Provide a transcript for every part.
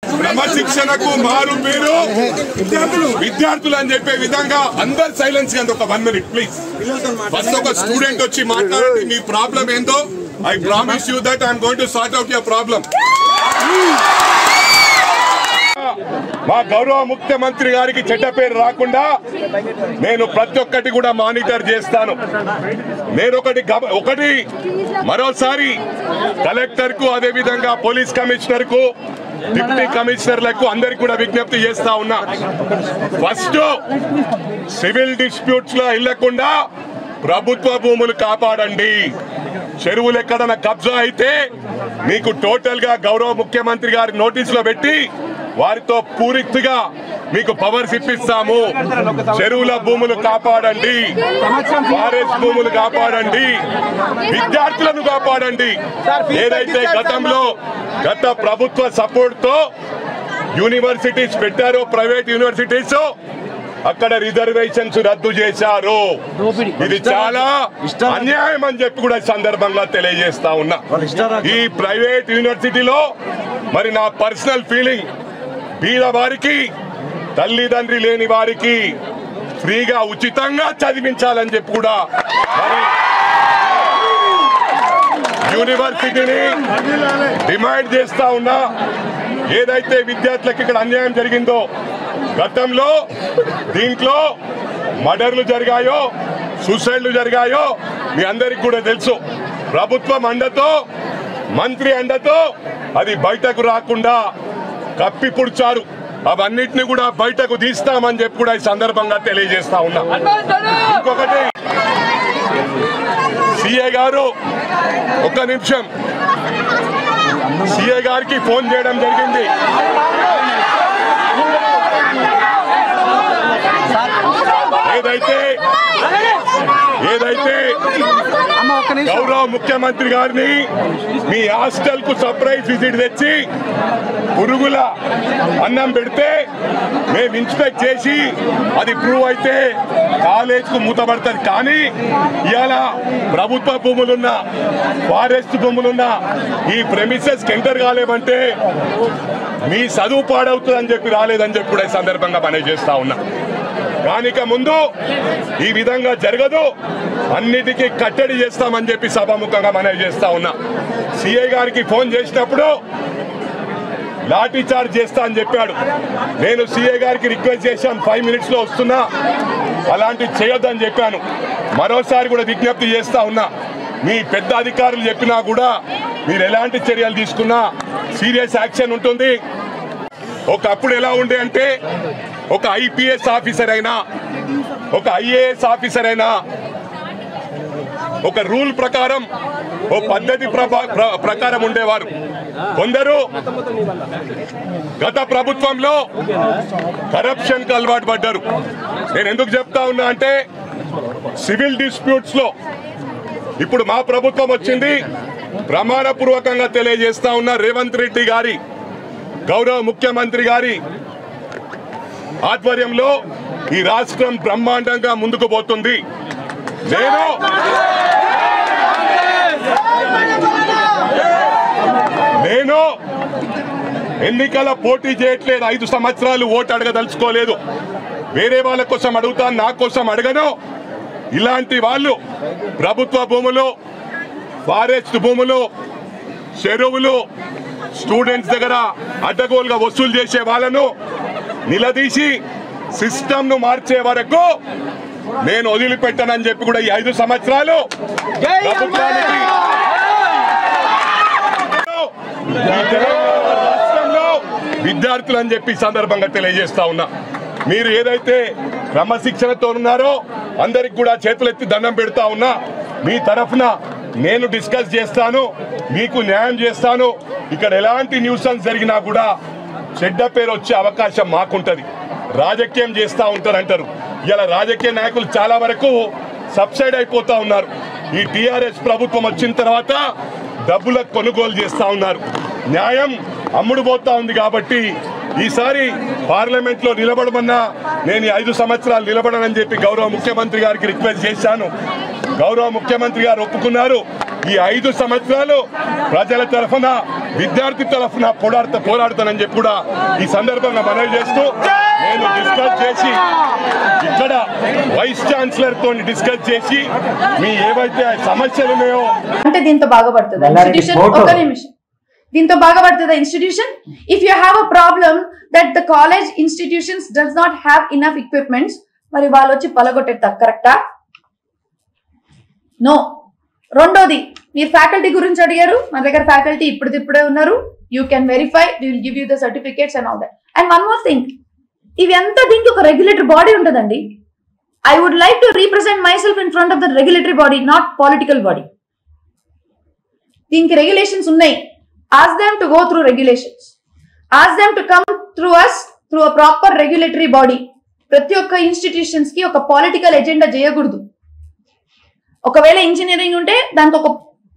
క్రమశిక్షణకు మారు పేరు విద్యార్థులు అని చెప్పే విధంగా అందరు సైలెన్స్ గా ఒక 1 minute ప్లీజ్. ఫస్ట్ ఒక స్టూడెంట్ వచ్చి మాట్లాడండి మీ ప్రాబ్లం ఏందో. I promise you that I'm going to sort out your problem. మా గౌరవ ముఖ్యమంత్రి గారికి చెడ్డ పేరు రాకుండా నేను ప్రతి ఒక్కటి కూడా మానిటర్ చేస్తాను. నేను ఒకటి మరోసారి కలెక్టర్ కు అదే విధంగా పోలీస్ కమిషనర్ కు డిప్యూటీ కమిషనర్లకు అందరికి కూడా విజ్ఞప్తి చేస్తా ఉన్నా. ఫస్ట్ సివిల్ డిస్ప్యూట్స్ లో వెళ్లకుండా ప్రభుత్వ భూములు కాపాడండి. చెరువులు ఎక్కడన్నా కబ్జా అయితే మీకు టోటల్ గా గౌరవ ముఖ్యమంత్రి గారి నోటీసులో పెట్టి వారితో పూర్తిగా మీకు పవర్స్ ఇప్పిస్తాము. చెరువుల భూములు కాపాడండి, ఫారెస్ట్ భూములు కాపాడండి, విద్యార్థులను కాపాడండి. ఏదైతే గత ప్రభుత్వ సపోర్ట్ తో యూనివర్సిటీస్ పెట్టారో ప్రైవేట్ యూనివర్సిటీస్ అక్కడ రిజర్వేషన్స్ రద్దు చేశారు. ఇది చాలా అన్యాయం అని చెప్పి కూడా సందర్భంగా తెలియజేస్తా ఉన్నా. ఈ ప్రైవేట్ యూనివర్సిటీలో మరి నా పర్సనల్ ఫీలింగ్, బీద వారికి తల్లిదండ్రి లేని వారికి ఫ్రీగా ఉచితంగా చదివించాలని చెప్పి కూడా మరి యూనివర్సిటీని డిమాండ్ చేస్తా ఉన్నా. ఏదైతే విద్యార్థులకు ఇక్కడ అన్యాయం జరిగిందో, గతంలో దీంట్లో మర్డర్లు జరిగాయో, సూసైడ్లు జరిగాయో మీ అందరికి కూడా తెలుసు. ప్రభుత్వం అండతో, మంత్రి అండతో అది బయటకు రాకుండా కప్పిపుడ్చారు. అవన్నిటిని కూడా బయటకు తీస్తామని చెప్పి కూడా ఈ సందర్భంగా తెలియజేస్తా ఉన్నా. ఇంకొకటి, సిఏ గారు ఒక్క నిమిషం, సిఏ గారికి ఫోన్ చేయడం జరిగింది. ఏదైతే గౌరవ ముఖ్యమంత్రి గారిని మీ హాస్టల్ కు సర్ప్రైజ్ విజిట్ తెచ్చి పురుగుల అన్నం పెడితే మేము ఇన్స్పెక్ట్ చేసి అది ప్రూవ్ అయితే కాలేజ్ కు మూతపడతారు. కానీ ఇవాళ ప్రభుత్వ భూములున్న, ఫారెస్ట్ భూములున్న ఈ ప్రెమిసెస్ ఎంటర్ కాలేమంటే మీ చదువు పాడవుతుందని చెప్పి రాలేదని చెప్పి కూడా ఈ సందర్భంగా మనవి చేస్తా ఉన్నా. కానిక ముందు ఈ విధంగా జరగదు, అన్నిటికీ కట్టడి చేస్తామని చెప్పి సభాముఖంగా మనవి చేస్తా ఉన్నా. సిఐ గారికి ఫోన్ చేసినప్పుడు లాఠీ చార్జ్ చేస్తా అని చెప్పాడు. నేను సిఐ గారికి రిక్వెస్ట్ చేశాను, 5 minutes లో వస్తున్నా, అలాంటివి చేయొద్దని చెప్పాను. మరోసారి కూడా విజ్ఞప్తి చేస్తా ఉన్నా, మీ పెద్ద అధికారులు చెప్పినా కూడా మీరు ఎలాంటి చర్యలు తీసుకున్నా సీరియస్ యాక్షన్ ఉంటుంది. ఒకప్పుడు ఎలా ఉండే అంటే ఒక ఐపీఎస్ ఆఫీసర్ అయినా, ఒక ఐఏఎస్ ఆఫీసర్ అయినా ఒక రూల్ ప్రకారం, ఓ పద్ధతి ప్రకారం ఉండేవారు. కొందరు గత ప్రభుత్వంలో కరప్షన్ కు అలవాటు పడ్డారు. నేను ఎందుకు చెప్తా ఉన్నా అంటే సివిల్ డిస్ప్యూట్స్ లో ఇప్పుడు మా ప్రభుత్వం వచ్చింది. ప్రమాణపూర్వకంగా తెలియజేస్తా ఉన్న రేవంత్ రెడ్డి గారి, గౌరవ ముఖ్యమంత్రి గారి ఆధ్వర్యంలో ఈ రాష్ట్రం బ్రహ్మాండంగా ముందుకు పోతుంది. నేను ఎన్నికల పోటీ చేయట్లేదు. 5 సంవత్సరాలు ఓటు అడగదలుచుకోలేదు. వేరే వాళ్ళ కోసం అడుగుతాను, నా కోసం అడగను. ఇలాంటి వాళ్ళు ప్రభుత్వ భూములు, ఫారెస్ట్ భూములు, చెరువులు, స్టూడెంట్స్ దగ్గర అడ్డగోలుగా వసూలు చేసే వాళ్ళను నిలదీసి సిస్టమ్ ను మార్చే వరకు నేను వదిలిపెట్టానని చెప్పి కూడా ఈ 5 సంవత్సరాలు ప్రభుత్వానికి రాష్ట్రంలో విద్యార్థులు అని చెప్పి సందర్భంగా తెలియజేస్తా ఉన్నా. మీరు ఏదైతే క్రమశిక్షణతో ఉన్నారో అందరికి కూడా చేతులెత్తి దండం పెడతా ఉన్నా. మీ తరఫున నేను డిస్కస్ చేస్తాను, మీకు న్యాయం చేస్తాను. ఇక్కడ ఎలాంటి న్యూసెన్స్ జరిగినా కూడా చెడ్డ పేరు వచ్చే అవకాశం మాకుంటది. రాజకీయం చేస్తూ ఉంటారంటారు. ఇలా రాజకీయ నాయకులు చాలా వరకు సబ్సైడ్ అయిపోతా ఉన్నారు. ఈ టీఆర్ఎస్ ప్రభుత్వం వచ్చిన తర్వాత డబ్బులకు కొనుగోలు చేస్తూ ఉన్నారు. న్యాయం అమ్ముడు పోతా ఉంది. కాబట్టి ఈసారి పార్లమెంట్ లో నిలబడమన్నా నేను 5 సంవత్సరాలు నిలబడనని చెప్పి గౌరవ ముఖ్యమంత్రి గారికి రిక్వెస్ట్ చేశాను. గౌరవ ముఖ్యమంత్రి గారు ఒప్పుకున్నారు. ఈ 5 సంవత్సరాలు ప్రజల తరఫున విద్యార్థి తరఫున పోరాడుతానని చెప్పి కూడా ఈ సందర్భంగా మనవి చేస్తూ నేను డిస్కస్ చేసి ఇక్కడ వైస్ ఛాన్సలర్ తో డిస్కస్ చేసి మీ ఏవైతే సమస్యలు ఉన్నాయో అంటే దీంతో బాగుపడుతుందా ఇన్స్టిట్యూషన్ ఒక నిమిషం దీంతో బాగుపడుతుందా institution if you have a problem that the college institutions does not have enough equipments మరి వాళ్ళు వచ్చి పలగొట్టేస్తారు కరెక్టా నో రెండోది మీరు ఫ్యాకల్టీ గురించి అడిగారు మన దగ్గర ఫ్యాకల్టీ ఇప్పుడే ఉన్నారు you can verify we will give you the certificates and all that and one more thing ఇవి ఎంత దీనికి ఒక రెగ్యులేటరీ బాడీ ఉంటుందండి I would like to represent myself in front of the regulatory body not political body దీనికి regulations ఉన్నాయి ask them to go through regulations ask them to come through us through a proper regulatory body ప్రతి ఒక్క institutions కి ఒక political agenda చేయకూడదు ఒకవేళ engineering ఉంటే దానికి ఒక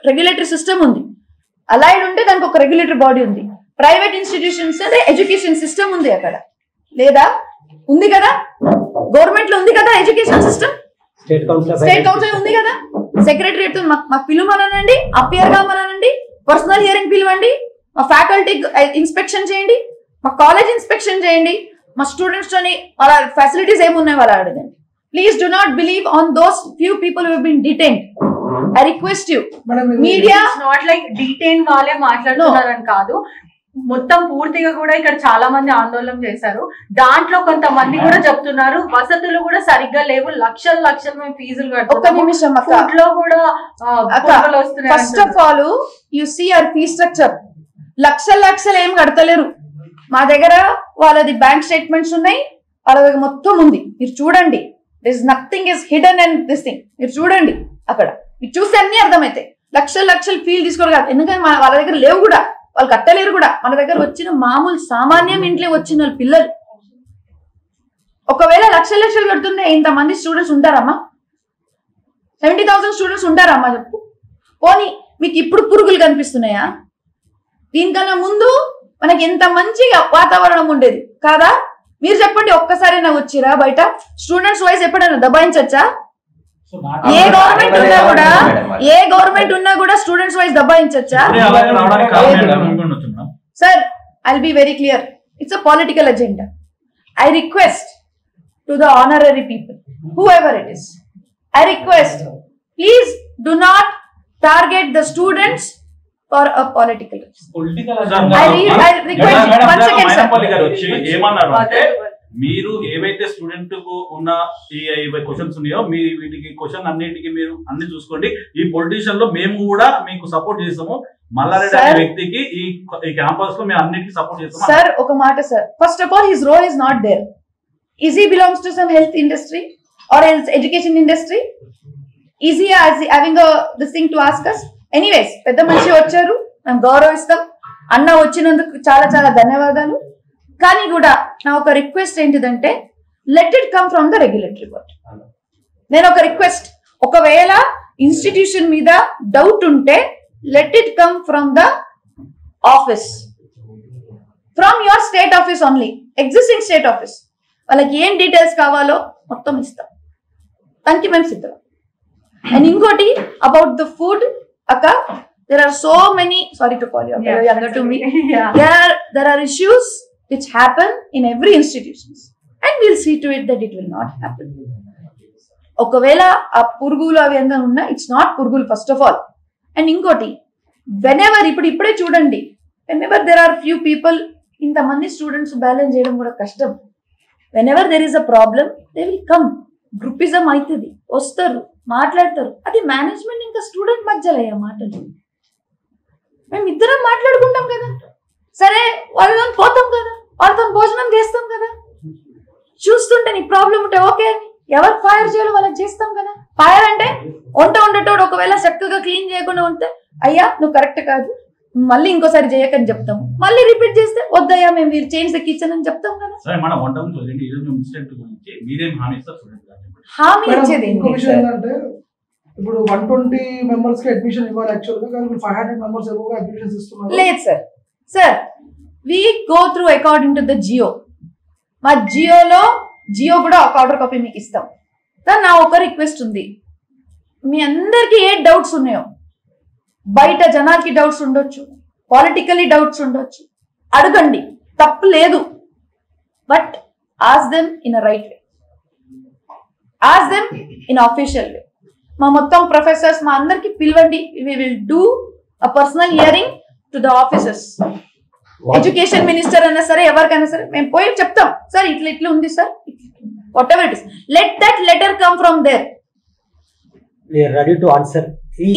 రెగ్యులేటరీ సిస్టమ్ ఉంది అలైడ్ ఉంటే దానికి ఒక రెగ్యులేటరీ బాడీ ఉంది ప్రైవేట్ ఇన్స్టిట్యూషన్స్ అంటే ఎడ్యుకేషన్ సిస్టమ్ ఉంది అక్కడ లేదా ఉంది కదా గవర్నమెంట్ లో ఉంది కదా ఎడ్యుకేషన్ సిస్టమ్ స్టేట్ కౌన్సిల్ ఉంది కదా సెక్రటరియట్ మాకు పిలువమనండి అపియర్ కామనండి పర్సనల్ హియరింగ్ పిలవండి మా ఫ్యాకల్టీ ఇన్స్పెక్షన్ చేయండి మా కాలేజ్ ఇన్స్పెక్షన్ చేయండి మా స్టూడెంట్స్ తోని వాళ్ళ ఫెసిలిటీస్ ఏమున్నాయి వాళ్ళు అడగండి please do not believe on those few people who been detained I request you media not like detain వాళ్ళే మాట్లాడుతున్నారని కాదు మొత్తం పూర్తిగా కూడా ఇక్కడ చాలా మంది ఆందోళన చేశారు దాంట్లో కొంతమంది కూడా చెప్తున్నారు వసతులు కూడా సరిగ్గా లేవు లక్షలు మేము ఫీజులు కడుతున్నాం first of all you see our fee structure లక్షలు ఏం కడతలేరు మా దగ్గర వాళ్ళది బ్యాంక్ స్టేట్మెంట్స్ ఉన్నాయి వాళ్ళ దగ్గర మొత్తం ఉంది మీరు చూడండి this nothing is hidden and this thing మీరు చూడండి అక్కడ మీరు చూస్తే అన్ని అర్థమవుతాయి లక్షలు ఫీల్ తీసుకోరు కాదు ఎందుకంటే వాళ్ళ దగ్గర లేవు కూడా వాళ్ళు కట్టలేరు కూడా మన దగ్గర వచ్చిన మామూలు సామాన్యం ఇంట్లో వచ్చిన వాళ్ళ పిల్లలు ఒకవేళ లక్షలు కడుతుంటే ఇంతమంది స్టూడెంట్స్ ఉంటారమ్మా 70,000 స్టూడెంట్స్ ఉంటారమ్మా చెప్పు పోనీ మీకు ఇప్పుడు పురుగులు కనిపిస్తున్నాయా దీనికన్నా ముందు మనకి ఎంత మంచి వాతావరణం ఉండేది కాదా మీరు చెప్పండి ఒక్కసారైనా వచ్చిరా బయట స్టూడెంట్స్ వైజ్ ఎప్పుడైనా దబాయించచ్చా ఏ గవర్నమెంట్ ఉన్నా కూడా స్టూడెంట్స్ వైజ్ దబాయించచ్చా sir I'll be very clear it's a political agenda I request to the honorary people whoever it is I request please do not target the students for a political మీరు ఏవైతే student కు ఉన్న ఈ questions ఉన్నాయో మీ వీటికి question అన్నిటికీ మీరు అన్ని చూసుకోండి ఈ పొలిటీషియన్ లో మేము కూడా మీకు సపోర్ట్ చేస్తాము మల్లారెడ్డి అనే వ్యక్తికి ఈ క్యాంపస్ లో మేము అన్నిటికీ సపోర్ట్ చేస్తాము సార్ ఒక మాట sir first of all his role is not there is he belongs to some health industry or else education industry is he having this thing to ask us anyways పెద్ద మనిషి వచ్చారు మేము గౌరవిస్తాం అన్న వచ్చినందుకు చాలా ధన్యవాదాలు కానీ కూడా నా ఒక రిక్వెస్ట్ ఏంటిదంటే let it come from the regulatory body నేను ఒక రిక్వెస్ట్ ఒకవేళ ఇన్స్టిట్యూషన్ మీద డౌట్ ఉంటే let it come from the office from your state office only existing state office వాళ్ళకి ఏం డీటెయిల్స్ కావాలో మొత్తం ఇస్తాం దానికి మేము సిద్ధం అండ్ ఇంకోటి అబౌట్ ద ఫుడ్ అక్క there are so many sorry to call you younger to me there are issues which happen in every institutions and we'll see to it that it will not happen ఒకవేళ ఆ పురుగులు అవి ఎంత ఉన్నా it's not పురుగులు first of all and ఇంకోటి whenever ఇప్పుడే చూడండి whenever there are few people ఇంతమంది స్టూడెంట్స్ బ్యాలెన్స్ చేయడం కూడా కష్టం whenever there is a problem they will come groupism అవుతుంది వస్తారు మాట్లాడతారు అది మేనేజ్మెంట్ ఇంకా స్టూడెంట్ మధ్యలో అయ్యే మాటలు మేము ఇద్దరం మాట్లాడుకుంటాం కదా సరే వాళ్ళతో పోతాం కదా వాళ్ళతో భోజనం చేస్తాం కదా చూస్తుంటే నీకు ప్రాబ్లం ఉంటే ఓకే అని ఎవరు ఫైర్ చేయాలో వాళ్ళకి చేస్తాం కదా ఫైర్ అంటే ఉండేటోడు ఒకవేళ చక్కగా క్లీన్ చేయకుండా ఉంటే అయ్యా నువ్వు కరెక్ట్ కాదు మళ్ళీ ఇంకోసారి చేయకని చెప్తాం మళ్ళీ రిపీట్ చేస్తే వద్దయ్యా మేము మీరు చేంజ్ ద కిచెన్ అని చెప్తాం కదా హామీ ఇచ్చేది ఇప్పుడు 120 మెంబర్స్ కి అడ్మిషన్ ఇవ్వాలి యాక్చువల్ గా కానీ 500 మెంబర్స్ ఏమో అడ్మిషన్స్ ఇస్తున్నారు లేదు sir we go through according to the GO మా జియో కూడా ఒక ఆర్డర్ కాపీ మీకు ఇస్తాం సార్ నా ఒక రిక్వెస్ట్ ఉంది మీ అందరికి ఏ డౌట్స్ ఉన్నాయో బయట జనాలకి డౌట్స్ ఉండొచ్చు, పాలిటికల్లీ డౌట్స్ ఉండొచ్చు, అడగండి, తప్పు లేదు. But ask them in a right way, ask them in official way. మా మొత్తం ప్రొఫెసర్స్ మా అందరికి పిలవండి, we will do a personal hearing to the officers. Education minister అన్నా సరే, ఎవరికైనా సరే మేము పోయి చెప్తాం, సార్ ఇట్లా ఇట్లా ఉంది sir, whatever it is, let that letter come from there. We are ready to answer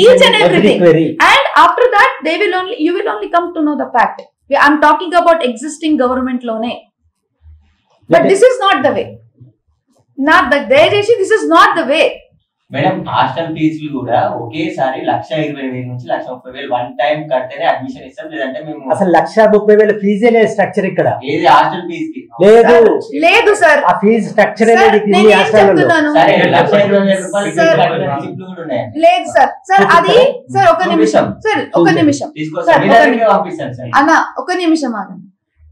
each and every query. And after that you will only come to know the fact. I'm talking about existing government lone, but this is not the way. Not that this is not the way. Madam hostel ఫీజులు కూడా ఒకేసారి 1,20,000 నుంచి 1,30,000 one time కడితేనే admission ఇస్తాం, లేదంటే మేము అసలు 1,30,000 ఫీజే లేదు స్ట్రక్చర్ ఇక్కడ. ఏది హాస్టల్ ఫీజు కి లేదు సార్, ఆ ఫీజు స్ట్రక్చర్ అనేది నేను ఏం చెప్తున్నాను, సరే 1,20,000 రూపాయలు ఫీజు కట్టిన రిసిప్ట్లు కూడా ఉన్నాయి. లేదు సార్, సార్ అది సార్ ఒక నిమిషం సార్, ఒక నిమిషం తీసుకొస్తాను, మీ దగ్గరికి పంపిస్తాను సార్. అన్న ఒక నిమిషం ఆగండి.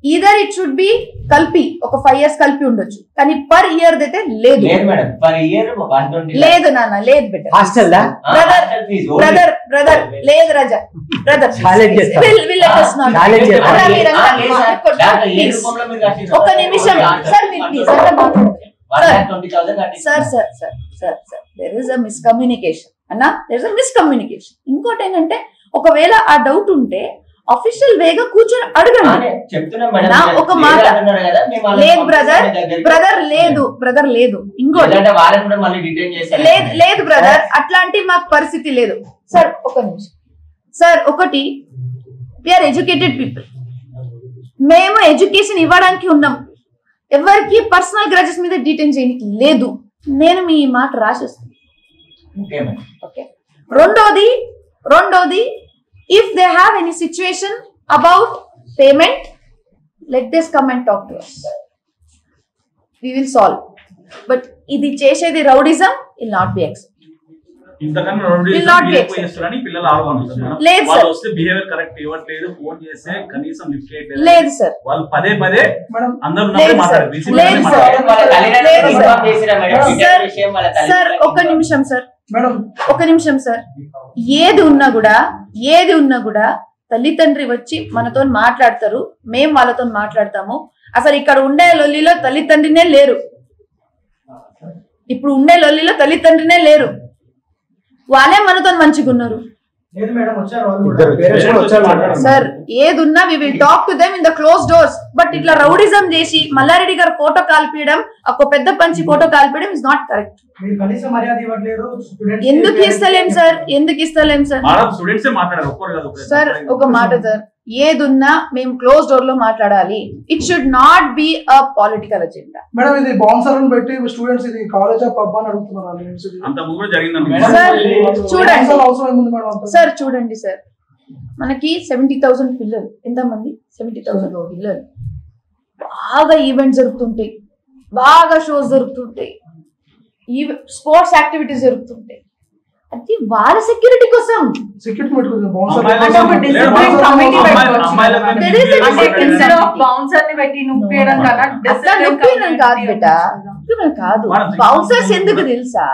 ఈదర్ ఇట్ షుడ్ బి కలిపి ఒక 5 years కలిపి ఉండొచ్చు, కానీ పర్ ఇయర్ అయితే లేదు. లేదు మేడం, పర్ ఇయర్ 120. లేదు నాన్న, లేదు బిడ్డ. హాస్టల్ బ్రదర్ లేదు రజా, బ్రదర్ ఒక నిమిషం సార్, మీరు please sir, there is a miscommunication అన్న, దేర్ ఇస్ అ మిస్కమ్యూనికేషన్. ఇంకోటి ఏంటంటే, ఒకవేళ ఆ డౌట్ ఉంటే అఫీషియల్ వేగా కూర్చొని అడగండి. ఒక మాట, లేదు బ్రదర్ లేదు ఇంకోటి లేదు బ్రదర్, అట్లాంటి మాకు పరిస్థితి లేదు సార్. ఒక నిమిషం సార్, ఒకటి వీఆర్ ఎడ్యుకేటెడ్ పీపుల్, మేము ఎడ్యుకేషన్ ఇవ్వడానికి ఉన్నాం, ఎవరికి పర్సనల్ గ్రాడ్యుయేట్స్ మీద డీటెయిన్ చేయడానికి లేదు. నేను మీ మాట రాసేస్తాను. ఓకే, రెండోది if they have any situation about payment, let this come and talk to us, we will solve. But ఇది చేసేది rowdyism will not be accepted. ఇంతకన్నా రౌడిజం చేస్తారని పిల్లలు ఆరోపణ. లేదు సార్, వస్తే బిహేవియర్ కరెక్ట్ ఇవ్వట్లేదు, ఫోన్ చేస్తే కనీసం లిఫ్ట్ చేయట్లేదు. లేదు సార్, వాళ్ళు పదే అందరూ మాట్లాడారు. సార్ ఒక నిమిషం సార్, ఒక నిమిషం సార్, ఏది ఉన్నా కూడా తల్లిదండ్రి వచ్చి మనతో మాట్లాడతారు, మేము వాళ్ళతో మాట్లాడతాము. అసలు ఇక్కడ ఉండే లొల్లిలో తల్లిదండ్రినే లేరు, ఇప్పుడు ఉండే లొల్లిలో తల్లిదండ్రినే లేరు, వాళ్ళే మనతో మంచిగా ఉన్నారు సార్. ఏదున్నా we will talk to them in the close doors. But ఇట్లా రౌడిజం చేసి మల్లారెడ్డి గారు ఫోటో కాల్పియడం, ఒక పెద్ద పంచి ఫోటో కాల్పియడం ఇస్ నాట్ కరెక్ట్. ఎందుకు ఇస్తలేం సార్, సార్ ఒక మాట సార్, ఏదున్నా మేము క్లోజ్ డోర్ లో మాట్లాడాలి. It should not be a political agenda. Madam ఇది బౌన్సర్లను పెట్టి స్టూడెంట్స్ ఇది కాలేజ్ ఆఫ్ పబ్ అని అడుగుతున్నారు. సార్ చూడండి సార్, మనకి 70,000 పిల్లలు, ఎంతమంది 70,000 పిల్లలు, బాగా ఈవెంట్స్ జరుగుతుంటాయి, బాగా షోస్ జరుగుతుంటాయి, స్పోర్ట్స్ యాక్టివిటీస్ జరుగుతుంటాయి. అది వాళ్ళ సెక్యూరిటీ కోసం కాదు. బౌన్సర్స్ ఎందుకు తెలుసా,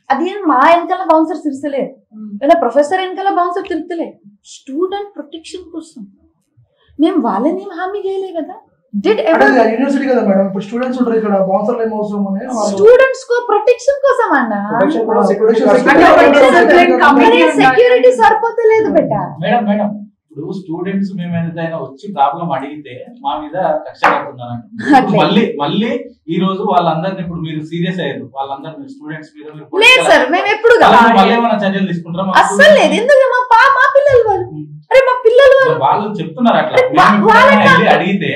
అది మా వెనకాల బౌన్సర్ తిరుగుతలే, లేదా ప్రొఫెసర్ వెనకాల బౌన్సర్ తిరుగుతలే, స్టూడెంట్ ప్రొటెక్షన్ కోసం. మేము వాళ్ళని హామీ చేయలే కదా. యూనివర్సిటీ కదా మేడం, ఇప్పుడు స్టూడెంట్స్ ఉంటారు ఇక్కడ, బౌన్సర్లు ఏం అవసరం అని స్టూడెంట్స్ కో ప్రొటెక్షన్ కోసం అన్న, సెక్యూరిటీ సరిపోతలేదు బెట. మేడం ఇప్పుడు స్టూడెంట్స్ మేము ఏదైనా వచ్చి ప్రాబ్లం అడిగితే మా మీద కక్ష కడుతున్నారు. మళ్ళీ ఈ రోజు వాళ్ళందరినీ ఇప్పుడు మీరు సీరియస్ అయ్యారు, వాళ్ళందరూ స్టూడెంట్స్ మీద లేదు సార్, మేము ఎప్పుడు చర్యలు తీసుకుంటాం. అస్సలు లేదు, ఎందుకు మా పిల్లలు వాళ్ళు, అరే మా పిల్లలు వాళ్ళు చెప్తున్నారు అట్లా. అడిగితే